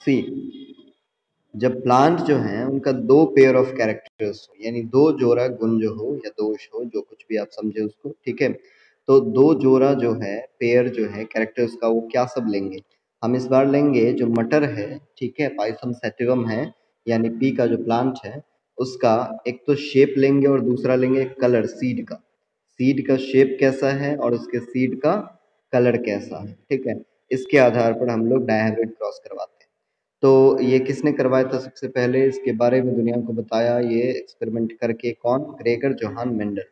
सी, जब प्लांट जो है उनका दो पेयर ऑफ कैरेक्टर्स हो, यानी दो जोड़ा गुण जो हो या दोष हो, जो कुछ भी आप समझे उसको, ठीक है। तो दो जोड़ा जो है, पेयर जो है कैरेक्टर्स का, वो क्या सब लेंगे? हम इस बार लेंगे जो मटर है, ठीक है, पाइथम सैटिवम है, यानी पी का जो प्लांट है उसका एक तो शेप लेंगे और दूसरा लेंगे कलर, सीड का। सीड का शेप कैसा है और उसके सीड का कलर कैसा है, ठीक है। इसके आधार पर हम लोग डायहाइब्रिड क्रॉस करवाते हैं। तो ये किसने करवाया था सबसे पहले, इसके बारे में दुनिया को बताया ये एक्सपेरिमेंट करके, कौन? Gregor Johann Mendel,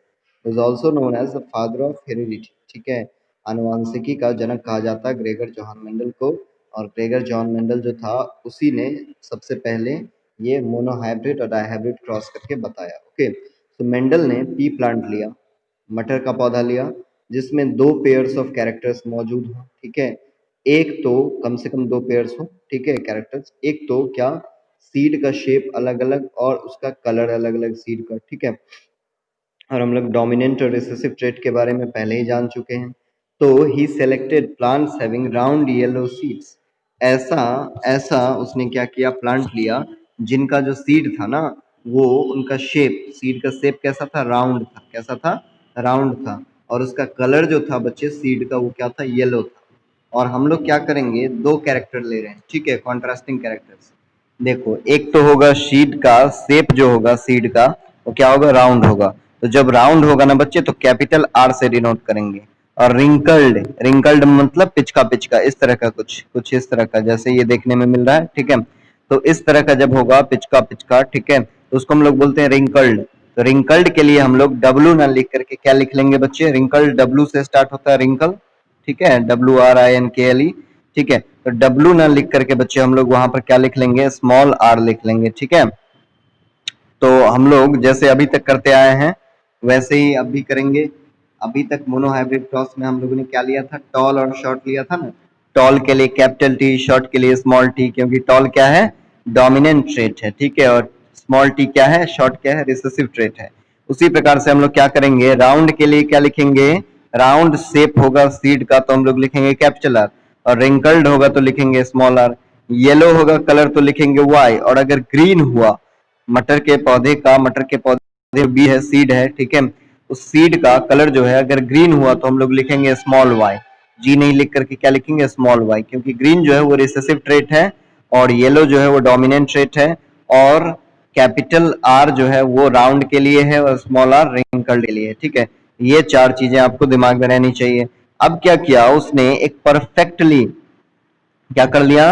is also known as the father of heredity, ठीक है। आनुवांशिकी का जनक कहा जाता है ग्रेगर जोहान मेंडल को। और ग्रेगर जॉन मेंडल जो था, उसी ने सबसे पहले ये मोनोहाइब्रिड और डायहाइब्रिड क्रॉस करके बताया। ओके, तो मेंडल ने पी प्लांट लिया, मटर का पौधा लिया, जिसमें दो पेयर्स ऑफ कैरेक्टर्स मौजूद हों, ठीक है। एक तो कम से कम दो पेयर्स हो, ठीक है, कैरेक्टर्स। एक तो क्या, सीड का शेप अलग अलग और उसका कलर अलग अलग सीड का, ठीक है। और हम लोग डोमिनेंट और रिसेसिव ट्रेट के बारे में पहले ही जान चुके हैं। तो ही selected plants having round yellow seeds. ऐसा ऐसा उसने क्या किया, प्लांट लिया जिनका जो सीड था ना, वो उनका शेप, सीड का शेप कैसा था? राउंड था। कैसा था? राउंड था। और उसका कलर जो था बच्चे सीड का, वो क्या था? येलो था। और हम लोग क्या करेंगे, दो कैरेक्टर ले रहे हैं, ठीक है, कॉन्ट्रास्टिंग कैरेक्टर्स। देखो, एक तो होगा सीड का शेप, जो होगा सीड का वो क्या होगा? राउंड होगा। तो जब राउंड होगा ना बच्चे, तो कैपिटल आर से डिनोट करेंगे। और रिंकल्ड, रिंकल्ड मतलब पिचका पिचका, इस तरह का, कुछ कुछ इस तरह का, जैसे ये देखने में मिल रहा है, ठीक है। तो इस तरह का जब होगा पिचका पिचका, ठीक है, तो उसको हम लोग बोलते हैं रिंकल्ड। तो रिंकल्ड के लिए हम लोग डब्लू ना लिख करके क्या लिख लेंगे बच्चे? रिंकल्ड डब्लू से स्टार्ट होता है, रिंकल, ठीक है, WRINKLE, ठीक है। तो डब्लू ना लिख करके बच्चे हम लोग वहां पर क्या लिख लेंगे? स्मॉल आर लिख लेंगे, ठीक है। तो हम लोग जैसे अभी तक करते आए हैं वैसे ही अब भी करेंगे। अभी तक मोनोहाइब्रिड क्रॉस में हम लोगों ने क्या लिया था? टॉल और शॉर्ट लिया था ना। टॉल के लिए कैपिटल टी, शॉर्ट के लिए स्मॉल टी, क्योंकि टॉल क्या है? डोमिनेंट ट्रेट है, ठीक है, और स्मॉल टी क्या है? शॉर्ट क्या है? रिसेसिव ट्रेट है। उसी प्रकार से हम लोग क्या करेंगे, राउंड के लिए क्या लिखेंगे? राउंड शेप होगा सीड का, तो हम लोग लिखेंगे कैपिटल आर। और रिंकल्ड होगा तो लिखेंगे स्मॉल आर। येलो होगा कलर तो लिखेंगे वाई। और अगर ग्रीन हुआ, मटर के पौधे का, मटर के पौधे बी है, सीड है, ठीक है, उस सीड का कलर जो है अगर ग्रीन हुआ तो हम लोग लिखेंगे स्मॉल वाई। जी नहीं लिख करके क्या लिखेंगे? स्मॉल वाई, क्योंकि ग्रीन जो है वो रिसेसिव ट्रेट है और येलो जो है वो डोमिनेंट ट्रेट है। और कैपिटल आर जो है वो राउंड के लिए है और स्मॉल आर रिंकल्ड के लिए है, ठीक है। ये चार चीजें आपको दिमाग में रहनी चाहिए। अब क्या किया उसने, एक परफेक्टली क्या कर लिया?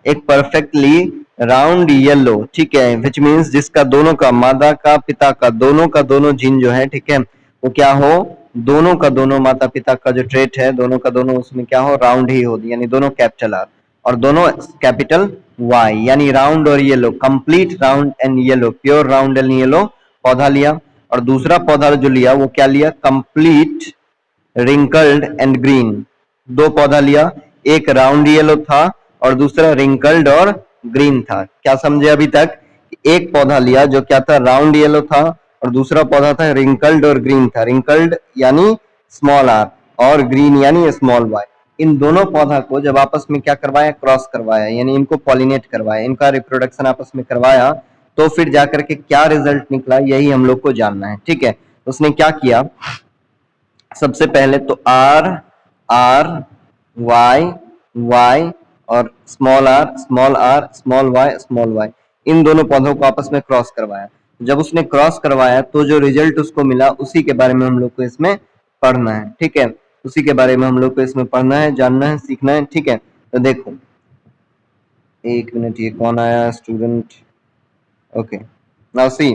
एक परफेक्टली राउंड येलो, ठीक है, विच मीन्स जिसका दोनों का, मादा का पिता का दोनों जीन जो है, ठीक है, वो क्या हो? दोनों का दोनों माता पिता का जो ट्रेट है, दोनों का दोनों उसमें क्या हो? राउंड ही हो, यानी दोनों कैपिटल आर और दोनों कैपिटल वाई, यानी राउंड और yellow, complete round and yellow, pure round and yellow पौधा लिया। और दूसरा पौधा जो लिया वो क्या लिया? कंप्लीट रिंकल्ड एंड ग्रीन, दो पौधा लिया, एक राउंड येलो था और दूसरा रिंकल्ड और ग्रीन था। क्या समझे अभी तक? एक पौधा लिया जो क्या था? राउंड येलो था, और दूसरा पौधा था रिंकल्ड और ग्रीन था। रिंकल्ड यानी स्मॉल आर और ग्रीन यानी स्मॉल वाई। इन दोनों पौधा को जब आपस में क्या करवाया? क्रॉस करवाया, यानी इनको पॉलिनेट करवाया, इनका रिप्रोडक्शन आपस में करवाया। तो फिर जाकर के क्या रिजल्ट निकला, यही हम लोग को जानना है, ठीक है। उसने क्या किया, सबसे पहले तो आर आर वाई वाई और small R small R small Y, इन दोनों पौधों को आपस में क्रॉस करवाया। जब उसने क्रॉस करवाया तो जो रिजल्ट उसको मिला उसी के बारे में हम लोग को इसमें पढ़ना है, ठीक है। उसी के बारे में हम लोग को इसमें पढ़ना है, जानना है, सीखना है, ठीक है। तो देखो, एक मिनट, ये कौन आया? Student, okay, now see.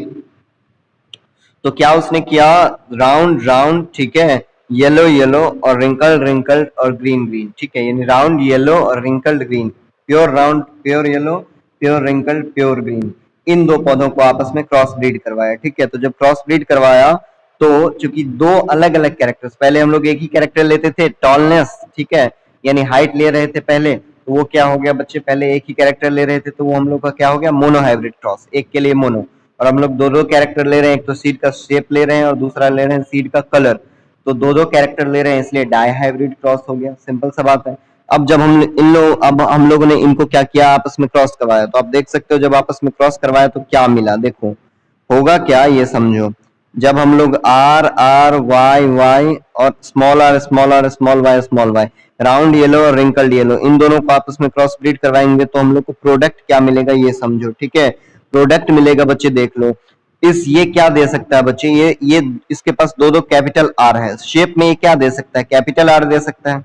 तो क्या उसने किया? राउंड राउंड, ठीक है, येलो येलो और रिंकल्ड रिंकल्ड और ग्रीन ग्रीन, ठीक है, यानी राउंड येलो और wrinkled green, pure round pure yellow, pure wrinkled pure green, इन दो पौधों को आपस में क्रॉस ब्रीड करवाया, ठीक है। तो जब क्रॉस ब्रीड करवाया तो चूंकि दो अलग अलग कैरेक्टर्स, पहले हम लोग एक ही कैरेक्टर लेते थे, टॉलनेस, ठीक है, यानी हाइट ले रहे थे पहले, तो वो क्या हो गया बच्चे? पहले एक ही कैरेक्टर ले रहे थे तो वो हम लोग का क्या हो गया? मोनो हाइब्रिड क्रॉस, एक के लिए मोनो। और हम लोग दो दो कैरेक्टर ले रहे हैं, एक तो सीड का शेप ले रहे हैं और दूसरा ले रहे हैं सीड का कलर, तो दो दो कैरेक्टर ले रहे हैं, इसलिए डाई हाइब्रिड क्रॉस हो गया, सिंपल सा बात है। अब जब हम लोगों ने इनको क्या किया, आपस में क्रॉस करवाया, तो आप देख सकते हो जब आपस में क्रॉस करवाया तो क्या मिला। देखो होगा क्या ये समझो। जब हम लोग आर आर वाई वाई और स्मॉल वाई राउंड येलो और रिंकल्ड येलो इन दोनों को आपस में क्रॉस ब्रीड करवाएंगे तो हम लोग को प्रोडक्ट क्या मिलेगा ये समझो। ठीक है, प्रोडक्ट मिलेगा बच्चे, देख लो। ये क्या दे सकता है बच्चे, ये इसके पास दो दो कैपिटल आर है शेप में, ये क्या दे सकता है, कैपिटल आर दे सकता है।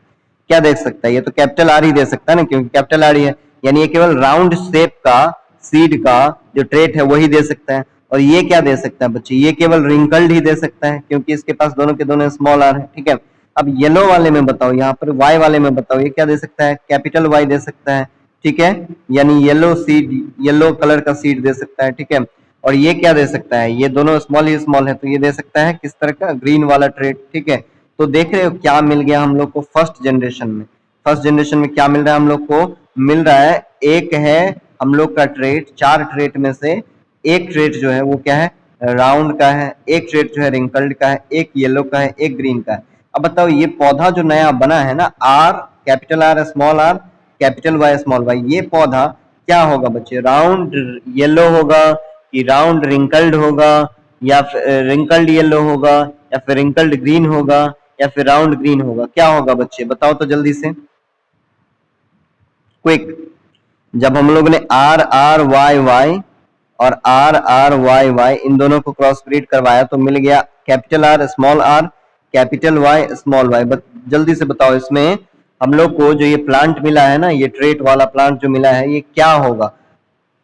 क्या देख सकता है, ये तो कैपिटल आर ही दे सकता है ना, क्योंकि कैपिटल आर ही है। यानी ये केवल राउंड शेप का सीड का जो ट्रेट है वही दे सकता है। और ये क्या दे सकता है बच्चे, ये केवल रिंकल्ड ही दे सकता है, क्योंकि इसके पास दोनों के दोनों स्मॉल आर है। ठीक है, अब येलो वाले में बताओ, यहाँ पर वाई वाले में बताओ, ये क्या दे सकता है, कैपिटल वाई दे सकता है। ठीक है, यानी येलो सीड, येलो कलर का सीड दे सकता है। ठीक है, और ये क्या दे सकता है, ये दोनों स्मॉल ही स्मॉल है, तो ये दे सकता है किस तरह का, ग्रीन वाला ट्रेट। ठीक है, तो देख रहे हो क्या मिल गया हम लोग को फर्स्ट जनरेशन में। फर्स्ट जनरेशन में क्या मिल रहा है हम लोग को, मिल रहा है एक है हम लोग का ट्रेट, चार ट्रेट में से एक ट्रेट जो है वो क्या है, राउंड का है, एक ट्रेट जो है रिंकल्ड का है, एक येलो का है, एक ग्रीन का है। अब बताओ ये पौधा जो नया बना है ना, R capital R capital Y small Y, ये पौधा क्या होगा बच्चे, राउंड येलो होगा कि राउंड रिंकल्ड होगा, या फिर रिंकल्ड येलो होगा, या फिर रिंकल्ड ग्रीन होगा, या फिर राउंड ग्रीन होगा, क्या होगा बच्चे बताओ तो जल्दी से, क्विक। जब हम लोग ने आर आर वाई वाई और आर वाई वाई इन दोनों को क्रॉस ब्रीड करवाया तो मिल गया capital R capital Y small Y. जल्दी से बताओ इसमें हम लोग को जो ये प्लांट मिला है ना, ये ट्रेट वाला प्लांट जो मिला है, ये क्या होगा,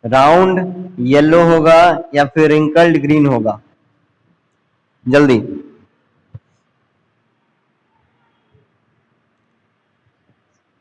राउंड येलो होगा या फिर रिंकल्ड ग्रीन होगा, जल्दी।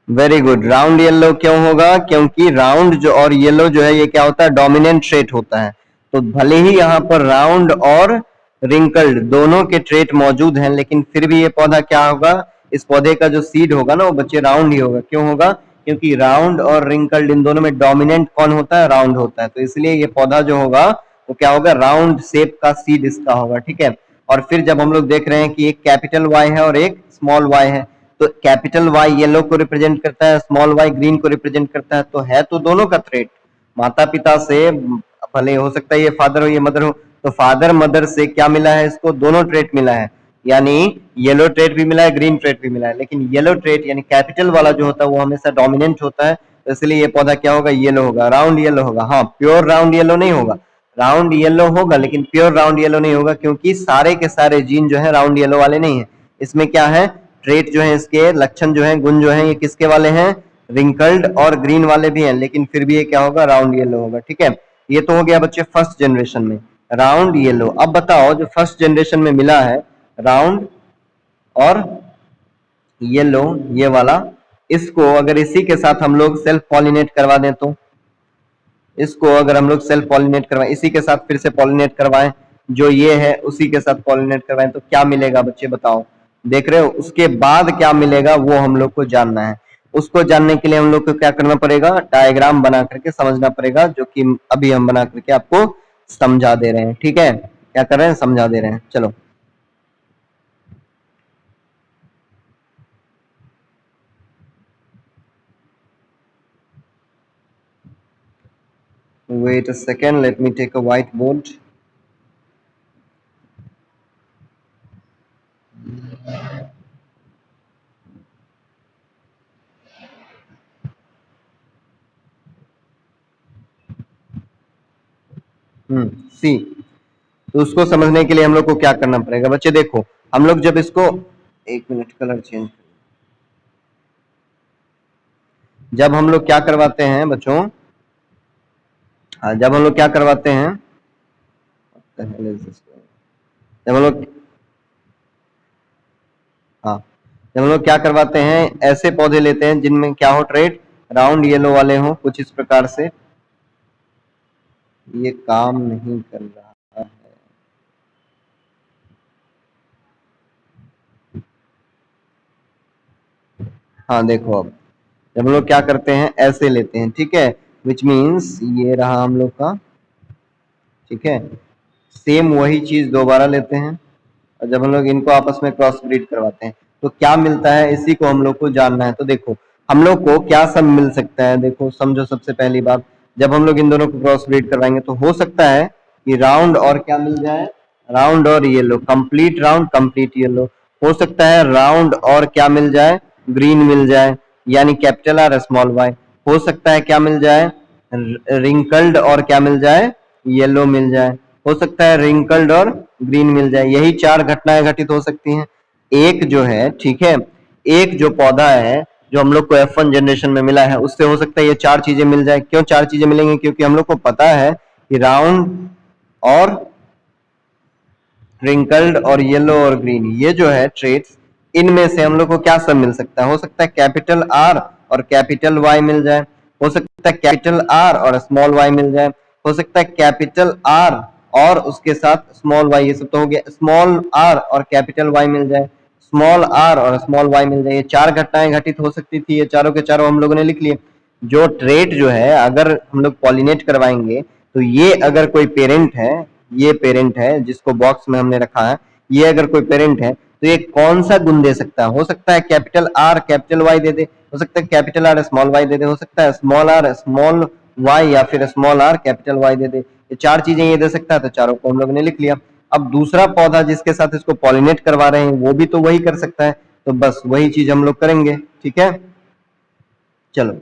वेरी गुड, राउंड येलो क्यों होगा, क्योंकि राउंड जो और येलो जो है ये क्या होता है, डोमिनेंट ट्रेट होता है। तो भले ही यहाँ पर राउंड और रिंकल्ड दोनों के ट्रेट मौजूद हैं, लेकिन फिर भी ये पौधा क्या होगा, इस पौधे का जो सीड होगा ना वो बच्चे राउंड ही होगा। क्यों होगा, क्योंकि राउंड और रिंकल्ड इन दोनों में डोमिनेंट कौन होता है, राउंड होता है। तो इसलिए ये पौधा जो होगा वो क्या होगा, राउंड शेप का सीड इसका होगा। ठीक है, और फिर जब हम लोग देख रहे हैं कि एक कैपिटल वाई है और एक स्मॉल वाई है, तो कैपिटल वाई येलो को रिप्रेजेंट करता है, स्मॉल वाई ग्रीन को रिप्रेजेंट करता है, तो है तो दोनों का थ्रेट माता पिता से, भले हो सकता है ये फादर हो ये मदर हो, तो फादर मदर से क्या मिला है, इसको दोनों ट्रेट मिला है। यानी येलो ट्रेट भी मिला है, ग्रीन ट्रेट भी मिला है, लेकिन येलो ट्रेट यानी कैपिटल वाला जो होता है वो हमेशा डोमिनेंट होता है, तो इसलिए ये पौधा क्या होगा, येलो होगा, राउंड येलो होगा। हाँ, प्योर राउंड येलो नहीं होगा, राउंड येलो होगा लेकिन प्योर राउंड येलो नहीं होगा, क्योंकि सारे के सारे जीन जो है राउंड येलो वाले नहीं है। इसमें क्या है, ट्रेट जो है, इसके लक्षण जो है, गुण जो है, ये किसके वाले हैं, रिंकल्ड और ग्रीन वाले भी हैं, लेकिन फिर भी ये क्या होगा, राउंड येलो होगा। ठीक है, ये तो हो गया बच्चे फर्स्ट जनरेशन में राउंड येलो। अब बताओ जो फर्स्ट जनरेशन में मिला है राउंड और येलो ये वाला, इसको अगर इसी के साथ हम लोग सेल्फ पॉलिनेट करवा दें, तो इसको अगर हम लोग सेल्फ पॉलिनेट करवाएं, इसी के साथ फिर से पॉलिनेट करवाएं, जो ये है उसी के साथ पॉलिनेट करवाएं, तो क्या मिलेगा बच्चे बताओ, देख रहे हो। उसके बाद क्या मिलेगा वो हम लोग को जानना है। उसको जानने के लिए हम लोग को क्या करना पड़ेगा, डायग्राम बना करके समझना पड़ेगा, जो कि अभी हम बना करके आपको समझा दे रहे हैं। ठीक है, क्या कर रहे हैं, समझा दे रहे हैं, चलो। Wait a second, let me take a whiteboard. सी, तो उसको समझने के लिए हम लोग को क्या करना पड़ेगा बच्चे, देखो हम लोग जब इसको, एक मिनट कलर चेंज, जब हम लोग क्या करवाते हैं बच्चों, जब हम लोग क्या करवाते हैं, जब हम लोग, हाँ, जब हम लोग क्या करवाते हैं, ऐसे पौधे लेते हैं जिनमें क्या हो, ट्रेट राउंड येलो वाले हो कुछ इस प्रकार से। ये काम नहीं कर रहा है, हाँ देखो, अब जब हम लोग क्या करते हैं, ऐसे लेते हैं, ठीक है, विच मीन्स ये रहा हम लोग का, ठीक है, सेम वही चीज दोबारा लेते हैं, और जब हम लोग इनको आपस में क्रॉस ब्रीड करवाते हैं तो क्या मिलता है, इसी को हम लोग को जानना है। तो देखो हम लोग को क्या सब मिल सकता है, देखो समझो। सबसे पहली बात, जब हम लोग इन दोनों को क्रॉस ब्रीड करवाएंगे तो हो सकता है कि राउंड और क्या मिल जाए, राउंड और yellow, complete round complete yellow. हो सकता है राउंड और क्या मिल जाए, ग्रीन मिल जाए, यानी कैपिटल आर स्मॉल वाई। हो सकता है क्या मिल जाए, रिंकल्ड और क्या मिल जाए, येलो मिल जाए। हो सकता है रिंकल्ड और ग्रीन मिल जाए। यही चार घटनाएं घटित हो सकती हैं। एक जो है, ठीक है, एक जो पौधा है जो हम लोग को F1 जनरेशन में मिला है, उससे हो सकता है ये चार चीजें मिल जाए। क्यों चार चीजें मिलेंगी, क्योंकि हम लोग को पता है कि राउंड और रिंकल्ड और येलो और ग्रीन, ये जो है ट्रेड्स, इनमें से हम लोग को क्या सब मिल सकता है। हो सकता है कैपिटल आर और कैपिटल वाई मिल जाए। हो सकता है कैपिटल आर और स्मॉल वाई मिल जाए। हो सकता है कैपिटल आर और उसके साथ स्मॉल वाई, ये सब तो हो गया। स्मॉल आर और कैपिटल वाई मिल जाए, स्मॉल आर और स्मॉल वाई मिल जाए। ये चार घटनाएं घटित हो सकती थी, ये चारों के चारों हम लोगों ने लिख लिए। जो ट्रेड जो है अगर हम लोग पॉलिनेट करवाएंगे तो ये अगर कोई पेरेंट है, ये पेरेंट है जिसको बॉक्स में हमने रखा है, ये अगर कोई पेरेंट है तो ये कौन सा गुण दे सकता है। हो सकता है कैपिटल आर कैपिटल वाई दे दे, हो सकता है कैपिटल आर स्मॉल वाई दे दे, हो सकता है स्मॉल आर स्मॉल वाई या फिर स्मॉल आर कैपिटल वाई दे दे। ये चार चीजें ये दे सकता है, तो चारों को हम लोग ने लिख लिया। अब दूसरा पौधा जिसके साथ इसको पॉलिनेट करवा रहे हैं वो भी तो वही कर सकता है, तो बस वही चीज हम लोग करेंगे। ठीक है, चलो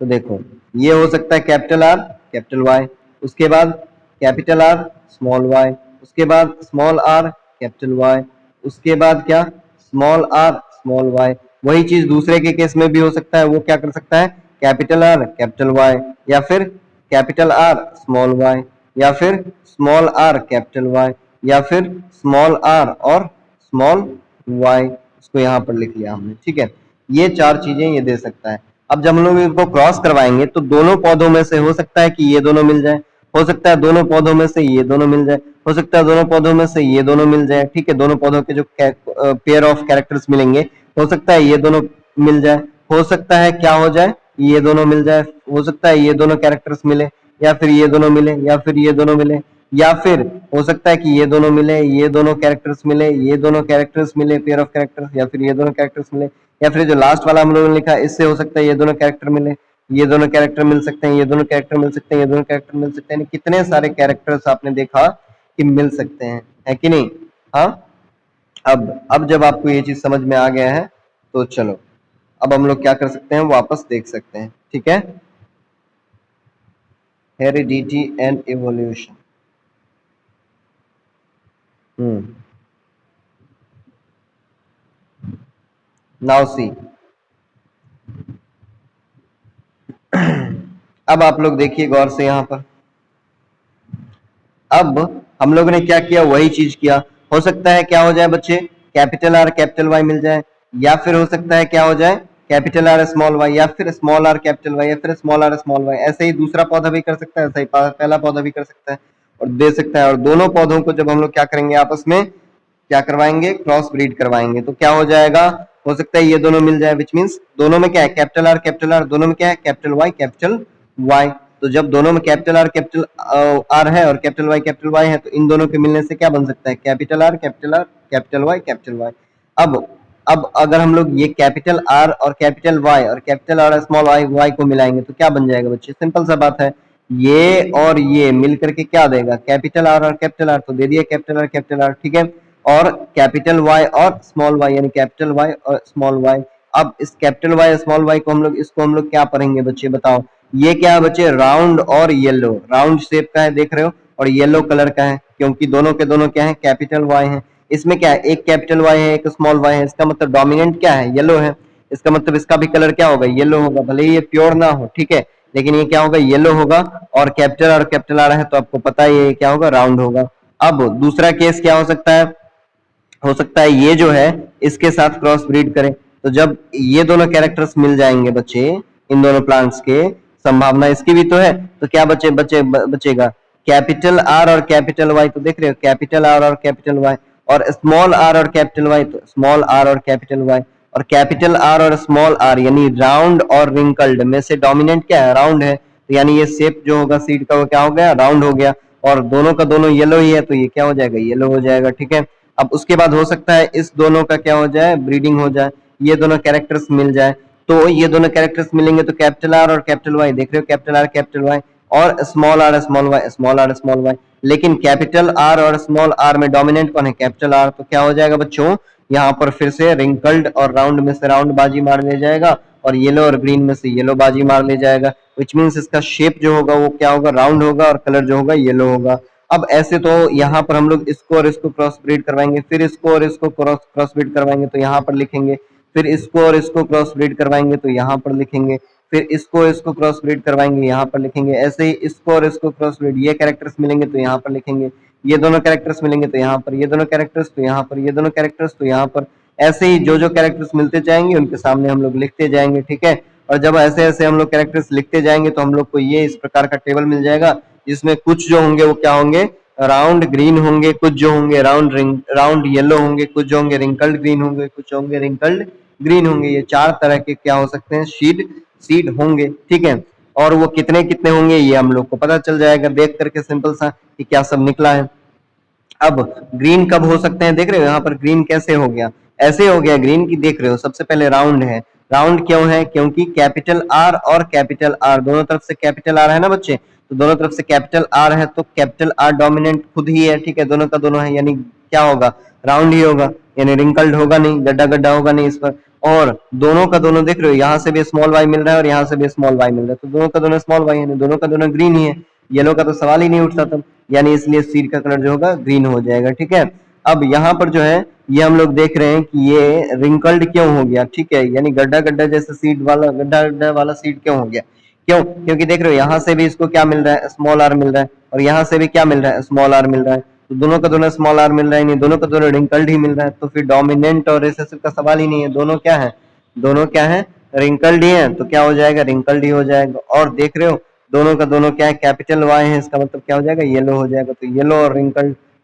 तो देखो, ये हो सकता है कैपिटल आर कैपिटल वाई, उसके बाद कैपिटल आर स्मॉल वाई, उसके बाद स्मॉल आर कैपिटल वाई, उसके बाद क्या, स्मॉल आर स्मॉल वाई। वही चीज दूसरे के केस में भी हो सकता है। वो क्या कर सकता है, कैपिटल आर कैपिटल वाई, या फिर कैपिटल आर स्मॉल वाई, या फिर स्मॉल आर कैपिटल वाई, या फिर स्मॉल आर और स्मॉल वाई। इसको यहाँ पर लिख लिया हमने। ठीक है, ये चार चीजें ये दे सकता है। अब जब हम लोग इनको क्रॉस करवाएंगे तो दोनों पौधों में से हो सकता है कि ये दोनों मिल जाए, हो सकता है दोनों पौधों में से ये दोनों मिल जाए, हो सकता है दोनों पौधों में से ये दोनों मिल जाए। ठीक है, दोनों पौधों के जो पेयर ऑफ कैरेक्टर्स मिलेंगे, हो सकता है ये दोनों मिल जाए, हो सकता है क्या हो जाए, ये दोनों मिल जाए, हो सकता है ये दोनों कैरेक्टर्स मिले, या फिर ये दोनों मिले, या फिर ये दोनों मिले, या फिर हो सकता है कि ये दोनों मिले, ये दोनों कैरेक्टर्स मिले, ये दोनों कैरेक्टर्स मिले पेयर ऑफ कैरेक्टर्स, या फिर ये दोनों कैरेक्टर्स मिले, या फिर जो लास्ट वाला हम लोगों ने लिखा है इससे हो सकता है ये दोनों कैरेक्टर मिले, ये दोनों कैरेक्टर मिल सकते हैं, ये दोनों कैरेक्टर मिल सकते हैं, ये दोनों कैरेक्टर मिल सकते हैं। कितने सारे कैरेक्टर्स आपने देखा कि मिल सकते हैं, है कि नहीं। हाँ, अब जब आपको ये चीज समझ में आ गया है तो चलो अब हम लोग क्या कर सकते हैं, वापस देख सकते हैं। ठीक है, heredity and evolution. Now see, अब आप लोग देखिए गौर से यहाँ पर। अब हम लोगों ने क्या किया, वही चीज किया। हो सकता है क्या हो जाए बच्चे, कैपिटल आर कैपिटल वाई मिल जाए, या फिर हो सकता है क्या हो जाए, कैपिटल आर स्मॉल वाई, या फिर स्मॉल आर कैपिटल वाई, या फिर स्मॉल आर स्मॉल वाई। ऐसे ही दूसरा पौधा भी कर सकता है, ऐसा ही पहला पौधा भी कर सकता है और दे सकता है। और दोनों पौधों को जब हम लोग क्या करेंगे, आपस में क्या करवाएंगे, क्रॉस ब्रीड करवाएंगे, तो क्या हो जाएगा, हो सकता है ये दोनों मिल जाए, विच मीन्स दोनों में क्या है, कैपिटल आर, दोनों में क्या है, कैपिटल वाई। तो जब दोनों में कैपिटल आर है और कैपिटल वाई है, तो इन दोनों के मिलने से क्या बन सकता है, कैपिटल आर कैपिटल वाई। अब अगर हम लोग ये कैपिटल आर और कैपिटल वाई और कैपिटल आर स्मॉल वाई को मिलाएंगे तो क्या बन जाएगा बच्चे, सिंपल सा बात है, ये और ये मिल करके क्या देगा, कैपिटल आर और कैपिटल आर, तो दे दिया कैपिटल आर। ठीक है, और कैपिटल वाई और स्मॉल वाई, यानी कैपिटल वाई और स्मॉल वाई। अब इस कैपिटल वाई स्मॉल वाई को हम लोग, इसको हम लोग क्या पढ़ेंगे बच्चे, बताओ। ये क्या है बच्चे, राउंड और येलो, राउंड शेप का है देख रहे हो, और येलो कलर का है, क्योंकि दोनों के दोनों क्या है, कैपिटल वाई है। इसमें क्या है, एक कैपिटल वाई है एक स्मॉल वाई है, इसका मतलब डोमिनेंट क्या है, येलो है। इसका मतलब इसका भी कलर क्या होगा, येलो होगा, भले ही ये प्योर ना हो, ठीक है, लेकिन ये क्या होगा, येलो होगा। और कैपिटल आर है तो आपको पता है ये क्या होगा, राउंड होगा। अब दूसरा केस क्या हो सकता है, हो सकता है ये जो है इसके साथ क्रॉस ब्रीड करें, तो जब ये दोनों कैरेक्टर्स मिल जाएंगे बच्चे, इन दोनों प्लांट्स के, संभावना इसकी भी तो है, तो क्या बचेगा, कैपिटल आर और कैपिटल वाई। तो देख रहे हो, कैपिटल आर और कैपिटल वाई, और स्मॉल आर और कैपिटल वाई, तो स्मॉल आर और कैपिटल वाई। और कैपिटल आर और स्मॉल आर यानी राउंड और रिंकल्ड में से डोमिनेंट क्या है, राउंड है, तो यानी ये शेप जो होगा सीड का वो क्या हो गया, राउंड हो गया। और दोनों का दोनों येलो ही है, तो ये क्या हो जाएगा, येलो हो जाएगा। ठीक है, अब उसके बाद हो सकता है इस दोनों का क्या हो जाए, ब्रीडिंग हो जाए, ये दोनों कैरेक्टर्स मिल जाए, तो ये दोनों कैरेक्टर्स मिलेंगे तो कैपिटल आर और कैपिटल वाई, देख रहे हो कैपिटल आर कैपिटल वाई और small R small Y small R small Y. लेकिन कैपिटल आर और स्मॉल आर में डोमिनेंट कौन है? Capital R. तो क्या हो जाएगा बच्चों, यहाँ पर फिर से रिंकल्ड और राउंड में से राउंड बाजी मार ले जाएगा और येलो और ग्रीन में से येलो बाजी मार ले जाएगा, विच मीन्स इसका शेप जो होगा वो क्या होगा? राउंड होगा और कलर जो होगा येलो होगा। अब ऐसे तो यहाँ पर हम लोग इसको और इसको क्रॉस ब्रीड करवाएंगे, फिर इसको और इसको क्रॉस ब्रीड करवाएंगे तो यहाँ पर लिखेंगे, फिर इसको और इसको क्रॉस ब्रीड करवाएंगे तो यहाँ पर लिखेंगे, फिर इसको इसको क्रॉस ब्रीड करवाएंगे यहाँ पर लिखेंगे, ऐसे ही इसको और इसको क्रॉस ब्रीड, ये कैरेक्टर्स मिलेंगे तो यहाँ पर लिखेंगे, ये दोनों कैरेक्टर्स मिलेंगे तो यहाँ पर, ये दोनों कैरेक्टर्स तो यहाँ पर, ये दोनों कैरेक्टर्स तो यहाँ पर, ऐसे ही जो जो कैरेक्टर्स मिलते जाएंगे उनके सामने हम लोग लिखते जाएंगे, ठीक है। और जब ऐसे ऐसे हम लोग कैरेक्टर्स लिखते जाएंगे तो हम लोग को ये इस प्रकार का टेबल मिल जाएगा, जिसमें कुछ जो होंगे वो क्या होंगे? राउंड ग्रीन होंगे, कुछ जो होंगे राउंड येलो होंगे, कुछ जो होंगे रिंकल्ड ग्रीन होंगे, कुछ होंगे रिंकल्ड ग्रीन होंगे। ये चार तरह के क्या हो सकते हैं? सीड होंगे, ठीक है। और वो कितने कितने होंगे ये हम लोग को पता चल जाएगा देख करके सिंपल सा कि क्या सब निकला है। अब ग्रीन कब हो सकते हैं? देख रहे हो यहाँ पर ग्रीन कैसे हो गया? ऐसे हो गया ग्रीन की, देख रहे हो सबसे पहले राउंड है। राउंड क्यों है? क्योंकि कैपिटल आर और कैपिटल आर दोनों तरफ से कैपिटल आर है ना बच्चे, तो दोनों तरफ से कैपिटल आर है तो कैपिटल आर डोमिनेंट खुद ही है, ठीक है, दोनों का दोनों है, यानी क्या होगा? राउंड ही होगा, यानी रिंकल्ड होगा नहीं, गड्ढा गड्ढा होगा नहीं इस पर। और दोनों का दोनों देख रहे हो, यहाँ से भी स्मॉल वाई मिल रहा है और यहाँ से भी स्मॉल वाई मिल रहा है, तो दोनों का दोनों स्मॉल वाई है, दोनों का दोनों ग्रीन ही है, येलो का तो सवाल ही नहीं उठता तब, यानी इसलिए सीड का कलर जो होगा ग्रीन हो जाएगा, ठीक है। अब यहाँ पर जो है ये हम लोग देख रहे हैं कि ये रिंकल्ड क्यों हो गया, ठीक है, यानी गड्ढा गड्ढा जैसे सीड वाला गड्ढा गड्ढा वाला सीड क्यों हो गया? क्यों? क्योंकि देख रहे हो यहाँ से भी इसको क्या मिल रहा है? स्मॉल आर मिल रहा है, और यहाँ से भी क्या मिल रहा है? स्मॉल आर मिल रहा है, तो दोनों का दोनों स्मॉल आर मिल रहा है, नहीं दोनों का दोनों रिंकल्ड ही मिल रहा है, तो फिर डोमिनेंट और रिसेसिव का सवाल ही नहीं है, दोनों क्या है? दोनों क्या है? रिंकल्ड ही है, तो क्या हो जाएगा? रिंकल्ड ही हो जाएगा। और देख रहे हो दोनों का दोनों क्या है? कैपिटल वाई है, इसका मतलब क्या हो जाएगा? येलो हो जाएगा, तो येलो और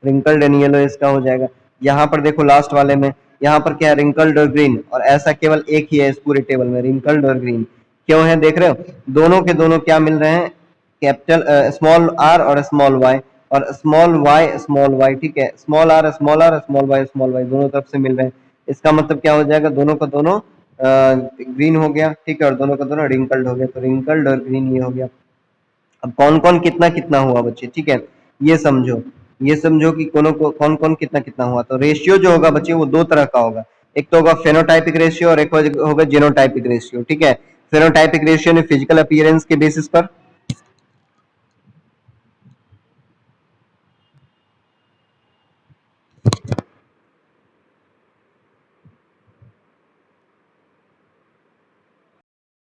रिंकल्ड एंड येलो इसका हो जाएगा। यहाँ पर देखो लास्ट वाले में, यहाँ पर क्या है? रिंकल्ड और ग्रीन, और ऐसा केवल एक ही है इस पूरे टेबल में, रिंकल्ड और ग्रीन। क्यों है? देख रहे हो दोनों के दोनों क्या मिल रहे हैं? कैपिटल स्मॉल आर और स्मॉल वाई, और स्मॉल वाई, ठीक है, स्मॉल आर स्मॉल वाई दोनों तरफ से मिल रहे हैं, इसका मतलब क्या हो जाएगा? दोनों का दोनों ग्रीन हो गया, ठीक है, और दोनों का दोनों रिंकल्ड हो गया, तो रिंकल्ड और ग्रीन ये हो गया। अब कौन कौन कितना कितना हुआ बच्चे, ठीक है, ये समझो कि कौन कौन कितना कितना हुआ। तो रेशियो जो होगा बच्चे वो दो तरह का होगा, एक तो होगा फेनोटाइपिक रेशियो और एक होगा जीनोटाइपिक रेशियो, ठीक है। फेनोटाइपिक रेशियो ने फिजिकल अपीयरेंस के बेसिस पर,